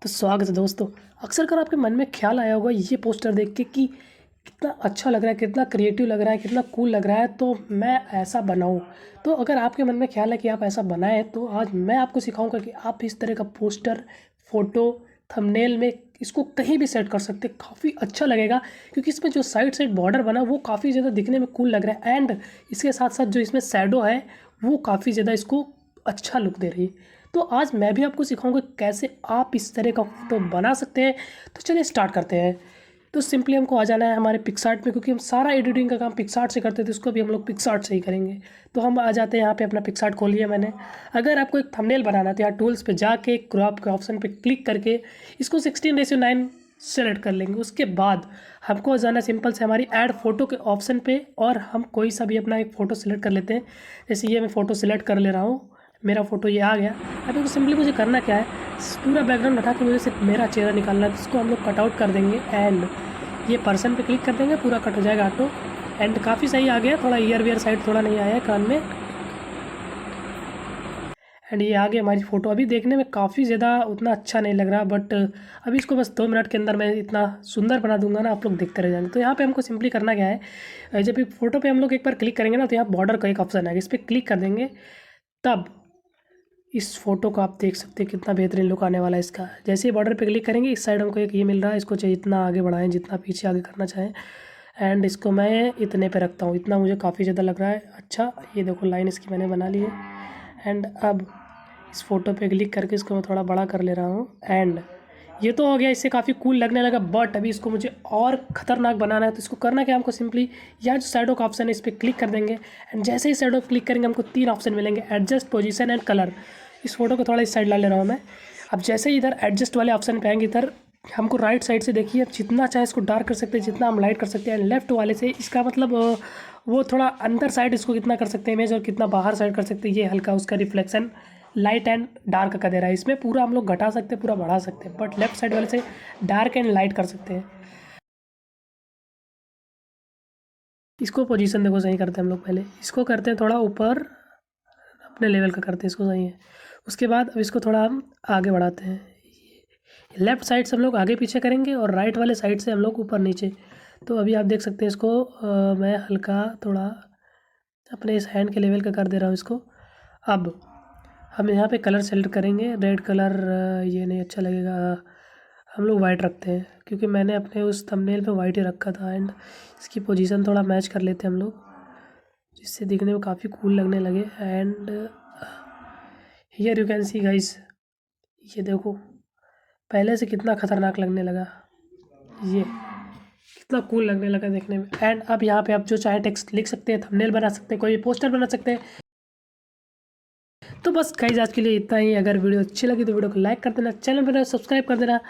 तो स्वागत है दोस्तों। अक्सर कर आपके मन में ख्याल आया होगा ये पोस्टर देख के कि कितना अच्छा लग रहा है, कितना क्रिएटिव लग रहा है, कितना कूल लग रहा है, तो मैं ऐसा बनाऊँ। तो अगर आपके मन में ख्याल है कि आप ऐसा बनाएँ, तो आज मैं आपको सिखाऊँगा कि आप इस तरह का पोस्टर, फ़ोटो, थंबनेल में इसको कहीं भी सेट कर सकते हैं। काफ़ी अच्छा लगेगा क्योंकि इसमें जो साइड साइड बॉर्डर बना वो काफ़ी ज़्यादा दिखने में कूल लग रहा है एंड इसके साथ-साथ जो इसमें शैडो है वो काफ़ी ज़्यादा इसको अच्छा लुक दे रही है। तो आज मैं भी आपको सिखाऊंगा कैसे आप इस तरह का फ़ोटो बना सकते हैं। तो चलिए स्टार्ट करते हैं। तो सिंपली हमको आ जाना है हमारे पिक्सार्ट में, क्योंकि हम सारा एडिटिंग का काम पिक्सार्ट से करते थे, इसको भी हम लोग पिक्सार्ट से ही करेंगे। तो हम आ जाते हैं यहाँ पे, अपना पिक्सार्ट खोल लिया मैंने। अगर आपको एक थंबनेल बनाना है तो यहाँ टूल्स पे जाके क्रॉप के ऑप्शन पे क्लिक करके इसको 16:9 सेलेक्ट कर लेंगे। उसके बाद हमको जाना सिंपल से हमारी ऐड फ़ोटो के ऑप्शन पे और हम कोई सा भी अपना एक फ़ोटो सेलेक्ट कर लेते हैं। जैसे ये मैं फ़ोटो सेलेक्ट कर ले रहा हूँ, मेरा फ़ोटो ये आ गया। अभी तो सिंपली मुझे करना क्या है, पूरा बैकग्राउंड हटा के मुझे सिर्फ मेरा चेहरा निकालना है। इसको हम लोग कट आउट कर देंगे एंड ये पर्सन पे क्लिक कर देंगे, पूरा कट हो जाएगा ऑटो। एंड काफ़ी सही आ गया, थोड़ा ईयर वियर साइड थोड़ा नहीं आया है कान में। एंड ये आ गई हमारी फ़ोटो। अभी देखने में काफ़ी ज़्यादा उतना अच्छा नहीं लग रहा, बट अभी इसको बस 2 मिनट के अंदर मैं इतना सुंदर बना दूंगा ना, आप लोग देखते रह जाएंगे। तो यहाँ पे हमको सिंपली करना क्या है, जब भी फ़ोटो पे हम लोग एक बार क्लिक करेंगे ना, तो यहाँ बॉर्डर का एक ऑप्शन है, इस पर क्लिक कर देंगे। तब इस फ़ोटो को आप देख सकते हैं कितना बेहतरीन लुक आने वाला है इसका। जैसे ही बॉर्डर पे क्लिक करेंगे, इस साइड हमको एक ये मिल रहा है, इसको चाहिए जितना आगे बढ़ाएं, जितना पीछे आगे करना चाहें। एंड इसको मैं इतने पे रखता हूँ, इतना मुझे काफ़ी ज़्यादा लग रहा है अच्छा। ये देखो लाइन इसकी मैंने बना ली है। एंड अब इस फ़ोटो पे क्लिक करके इसको मैं थोड़ा बड़ा कर ले रहा हूँ। एंड ये तो हो गया, इससे काफ़ी कूल लगने लगा, बट अभी इसको मुझे और ख़तरनाक बनाना है। तो इसको करना क्या, हमको सिंपली यहाँ जो शैडो का ऑप्शन है इस पर क्लिक कर देंगे। एंड जैसे ही शैडो क्लिक करेंगे हमको 3 ऑप्शन मिलेंगे, एडजस्ट, पोजीशन एंड कलर। इस फोटो को थोड़ा इस साइड ला ले रहा हूँ मैं। अब जैसे ही इधर एडजस्ट वाले ऑप्शन पे आएंगे, इधर हमको राइट साइड से देखिए जितना चाहे इसको डार्क कर सकते हैं, जितना हम लाइट कर सकते हैं। लेफ्ट वाले से इसका मतलब वो थोड़ा अंदर साइड इसको कितना कर सकते हैं इमेज, और कितना बाहर साइड कर सकते हैं, ये हल्का उसका रिफ्लेक्शन लाइट एंड डार्क का दे रहा है। इसमें पूरा हम लोग घटा सकते हैं, पूरा बढ़ा सकते हैं, बट लेफ्ट साइड वाले से डार्क एंड लाइट कर सकते हैं। इसको पोजीशन देखो सही करते हैं हम लोग, पहले इसको करते हैं थोड़ा ऊपर अपने लेवल का करते हैं, इसको सही है। उसके बाद अब इसको थोड़ा हम आगे बढ़ाते हैं। लेफ़्ट साइड से हम लोग आगे पीछे करेंगे और राइट वाले साइड से हम लोग ऊपर नीचे। तो अभी आप देख सकते हैं इसको मैं हल्का थोड़ा अपने इस हैंड के लेवल का कर दे रहा हूँ इसको। अब हम यहाँ पे कलर सेलेक्ट करेंगे, रेड कलर ये नहीं अच्छा लगेगा, हम लोग वाइट रखते हैं क्योंकि मैंने अपने उस थंबनेल पे वाइट ही रखा था। एंड इसकी पोजीशन थोड़ा मैच कर लेते हैं हम लोग, जिससे दिखने में काफ़ी कूल लगने लगे। And here you can see guys, ये देखो पहले से कितना ख़तरनाक लगने लगा, ये कितना कूल लगने लगा देखने में। एंड अब यहाँ पे आप जो चाहे टेक्स्ट लिख सकते हैं, थंबनेल बना सकते हैं, कोई पोस्टर बना सकते हैं। तो बस गाइस आज के लिए इतना ही। अगर वीडियो अच्छी लगी तो वीडियो को लाइक कर देना, चैनल पर सब्सक्राइब कर देना।